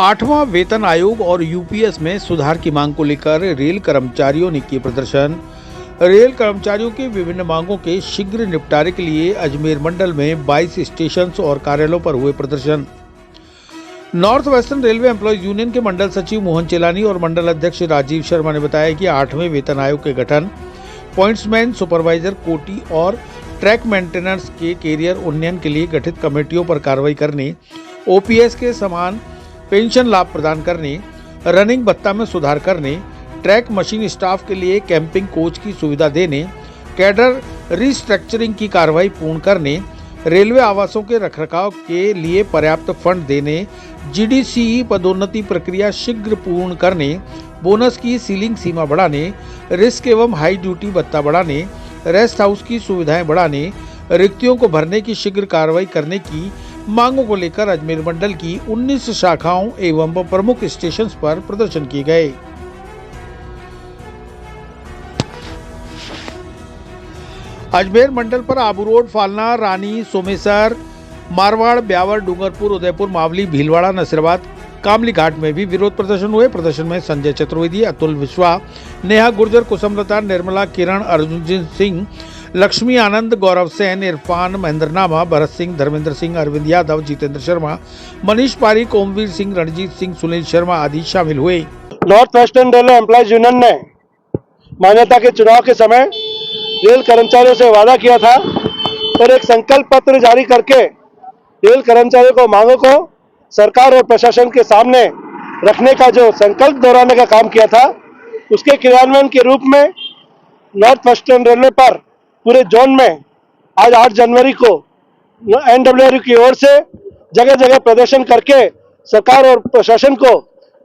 8वां वेतन आयोग और यूपीएस में सुधार की मांग को लेकर रेल कर्मचारियों ने किए प्रदर्शन। रेल कर्मचारियों की विभिन्न मांगों के शीघ्र निपटारे के लिए अजमेर मंडल में 22 स्टेशन और कार्यालयों पर हुए प्रदर्शन। North western railway employees union के मंडल सचिव मोहन चेलानी और मंडल अध्यक्ष राजीव शर्मा ने बताया कि 8वें वेतन आयोग के गठन, पॉइंट्समैन, सुपरवाइजर, कोटी और ट्रैक मेंटेनेंस के कैरियर उन्नयन के लिए गठित कमेटियों पर कार्रवाई करने, ओपीएस के समान पेंशन लाभ प्रदान करने, रनिंग भत्ता में सुधार करने, ट्रैक मशीन स्टाफ के लिए कैंपिंग कोच की सुविधा देने, कैडर रिस्ट्रक्चरिंग की कार्रवाई पूर्ण करने, रेलवे आवासों के रखरखाव के लिए पर्याप्त फंड देने, जीडीसीई पदोन्नति प्रक्रिया शीघ्र पूर्ण करने, बोनस की सीलिंग सीमा बढ़ाने, रिस्क एवं हाई ड्यूटी भत्ता बढ़ाने, रेस्ट हाउस की सुविधाएं बढ़ाने, रिक्तियों को भरने की शीघ्र कार्रवाई करने की मांगों को लेकर अजमेर मंडल की 19 शाखाओं एवं प्रमुख स्टेशन पर प्रदर्शन किए गए। अजमेर मंडल पर आबू रोड, फालना, रानी, सोमेसर, मारवाड़, ब्यावर, डूंगरपुर, उदयपुर, मावली, भीलवाड़ा, नसीराबाद, कामली घाट में भी विरोध प्रदर्शन हुए। प्रदर्शन में संजय चतुर्वेदी, अतुल विश्वा, नेहा गुर्जर, कुसुमलता, निर्मला, किरण, अर्जुन सिंह, लक्ष्मी आनंद, गौरव सेन, इरफान, महेंद्रनामा, भरत सिंह, धर्मेंद्र सिंह, अरविंद यादव, जितेंद्र शर्मा, मनीष पारीक, ओमवीर सिंह, रणजीत सिंह, सुनील शर्मा आदि शामिल हुए। North western railway employees union ने मान्यता के चुनाव के समय रेल कर्मचारियों से वादा किया था और एक संकल्प पत्र जारी करके रेल कर्मचारियों को मांगों को सरकार और प्रशासन के सामने रखने का जो संकल्प दोहराने का काम किया था, उसके क्रियान्वयन के रूप में नॉर्थ वेस्टर्न रेलवे पर पूरे जोन में आज 8 जनवरी को एनडब्ल्यूआर की ओर से जगह जगह प्रदर्शन करके सरकार और प्रशासन को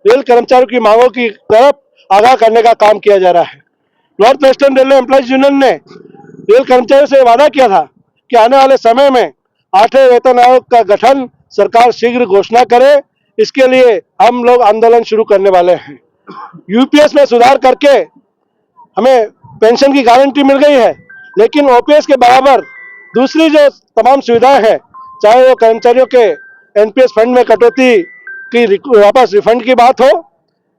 रेल कर्मचारियों की मांगों की तरफ आगाह करने का काम किया जा रहा है। North western railway employees union ने रेल कर्मचारियों से वादा किया था कि आने वाले समय में 8वें वेतन आयोग का गठन सरकार शीघ्र घोषणा करे। इसके लिए हम लोग आंदोलन शुरू करने वाले हैं। यूपीएस में सुधार करके हमें पेंशन की गारंटी मिल गई है, लेकिन ओपीएस के बराबर दूसरी जो तमाम सुविधाएं हैं, चाहे वो कर्मचारियों के एनपीएस फंड में कटौती की वापस रिफंड की बात हो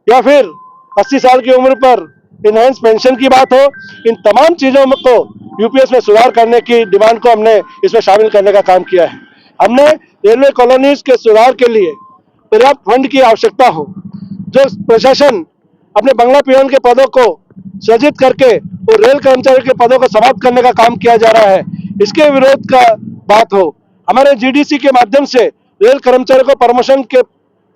या फिर 80 साल की उम्र पर इनहेंस पेंशन की बात हो, इन तमाम चीजों को यूपीएस में सुधार करने की डिमांड को हमने इसमें शामिल करने का काम किया है। हमने रेलवे कॉलोनीज के सुधार के लिए पर्याप्त फंड की आवश्यकता हो, जो प्रशासन अपने बंगला पियोन के पदों को सृजित करके और रेल कर्मचारियों के पदों को समाप्त करने का काम किया जा रहा है, इसके विरोध का बात हो। हमारे जीडीसी के माध्यम से रेल कर्मचारियों को प्रमोशन के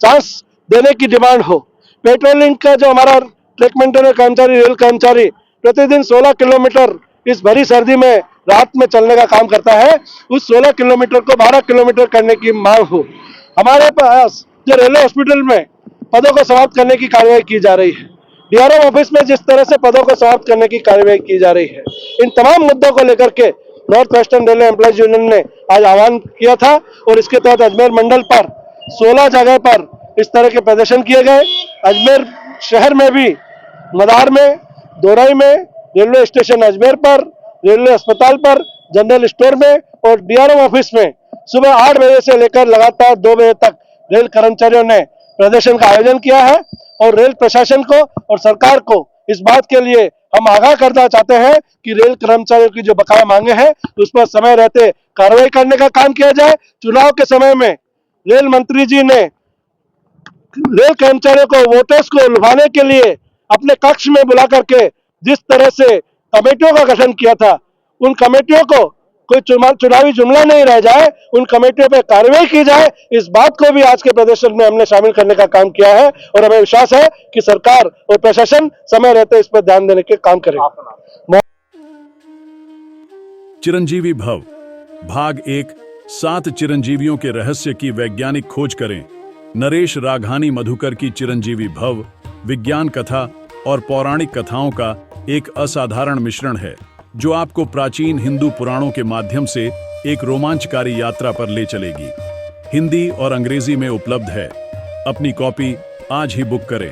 चांस देने की डिमांड हो। पेट्रोलिंग का जो हमारा ट्रैक मेंटेनर कर्मचारी, रेल कर्मचारी प्रतिदिन 16 किलोमीटर इस भरी सर्दी में रात में चलने का काम करता है, उस 16 किलोमीटर को 12 किलोमीटर करने की मांग हो। हमारे पास जो रेलवे हॉस्पिटल में पदों को समाप्त करने की कार्रवाई की जा रही है, डीआरएम ऑफिस में जिस तरह से पदों को समाप्त करने की कार्रवाई की जा रही है, इन तमाम मुद्दों को लेकर के north western railway employees union ने आज आह्वान किया था और इसके तहत अजमेर मंडल पर 16 जगह पर इस तरह के प्रदर्शन किए गए। अजमेर शहर में भी मदार में, दोरई में, रेलवे स्टेशन अजमेर पर, रेलवे अस्पताल पर, जनरल स्टोर में और डीआरएम ऑफिस में सुबह 8 बजे से लेकर लगातार 2 बजे तक रेल कर्मचारियों ने प्रदर्शन का आयोजन किया है और रेल प्रशासन को और सरकार को इस बात के लिए हम आगाह करना चाहते हैं कि रेल कर्मचारियों की जो बकाया मांगे हैं उस पर समय रहते कार्रवाई करने का काम किया जाए। चुनाव के समय में रेल मंत्री जी ने रेल कर्मचारियों को वोटर्स को लुभाने के लिए अपने कक्ष में बुला करके जिस तरह से कमेटियों का गठन किया था, उन कमेटियों को कोई चुनावी जुमला नहीं रह जाए, उन कमेटियों पर कार्रवाई की जाए, इस बात को भी आज के प्रदर्शन में हमने शामिल करने का काम किया है और हमें विश्वास है कि सरकार और प्रशासन समय रहते इस पर ध्यान देने के काम करेगा। चिरंजीवी भव भाग 1 7 चिरंजीवियों के रहस्य की वैज्ञानिक खोज करें। नरेश राघानी मधुकर की चिरंजीवी भव विज्ञान कथा और पौराणिक कथाओं का एक असाधारण मिश्रण है, जो आपको प्राचीन हिंदू पुराणों के माध्यम से एक रोमांचकारी यात्रा पर ले चलेगी। हिंदी और अंग्रेजी में उपलब्ध है। अपनी कॉपी आज ही बुक करें।